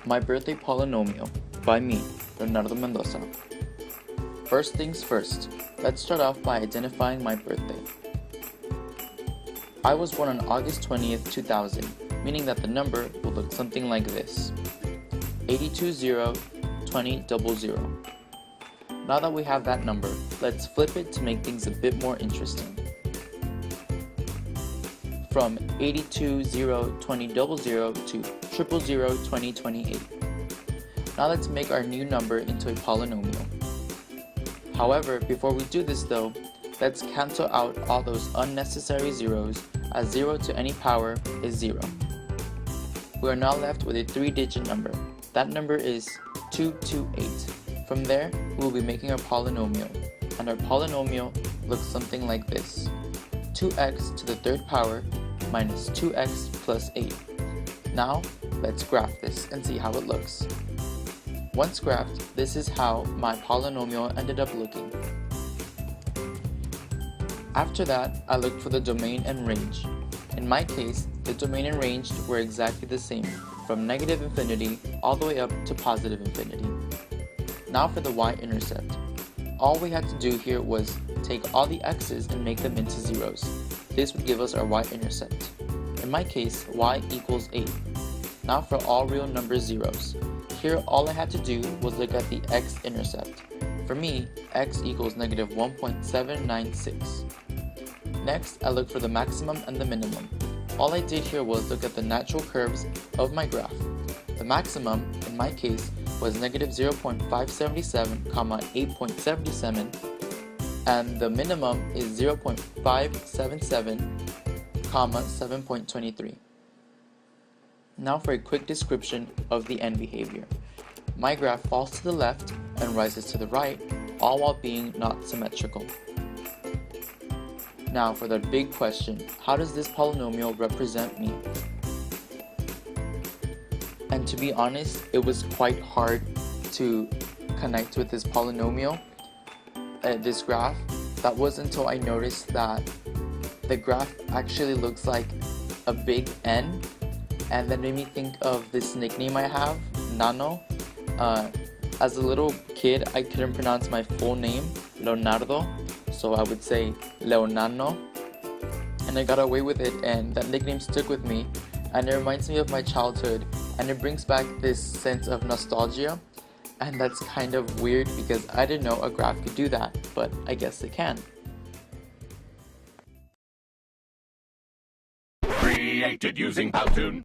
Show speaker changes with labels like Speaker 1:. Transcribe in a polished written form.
Speaker 1: My Birthday Polynomial by me, Leonardo Mendoza. First things first, let's start off by identifying my birthday. I was born on August 20th, 2000, meaning that the number will look something like this: 8202000. Now that we have that number, let's flip it to make things a bit more interesting. From 8202000 to 0002028. Now let's make our new number into a polynomial. However, before we do this though, let's cancel out all those unnecessary zeros, as 0 to any power is 0. We are now left with a 3-digit number. That number is 228. From there, we will be making our polynomial, and our polynomial looks something like this: 2x to the 3rd power minus 2x plus 8. Now, let's graph this and see how it looks. Once graphed, this is how my polynomial ended up looking. After that, I looked for the domain and range. In my case, the domain and range were exactly the same, from negative infinity all the way up to positive infinity. Now for the y-intercept. All we had to do here was take all the x's and make them into zeros. This would give us our y-intercept. In my case, y equals 8. Now for all real number zeros. Here all I had to do was look at the x-intercept. For me, x equals negative 1.796. Next, I looked for the maximum and the minimum. All I did here was look at the natural curves of my graph. The maximum, in my case, was negative 0.577, 8.77, and the minimum is 0.577, 7.23. Now for a quick description of the end behavior. My graph falls to the left and rises to the right, all while being not symmetrical. Now for the big question, how does this polynomial represent me? And to be honest, it was quite hard to connect with this polynomial, this graph. That was until I noticed that the graph actually looks like a big N, and that made me think of this nickname I have, Nano. As a little kid, I couldn't pronounce my full name, Leonardo, so I would say Leonardo, and I got away with it, and that nickname stuck with me, and it reminds me of my childhood, and it brings back this sense of nostalgia, and that's kind of weird because I didn't know a graph could do that, but I guess it can.
Speaker 2: Created using Powtoon.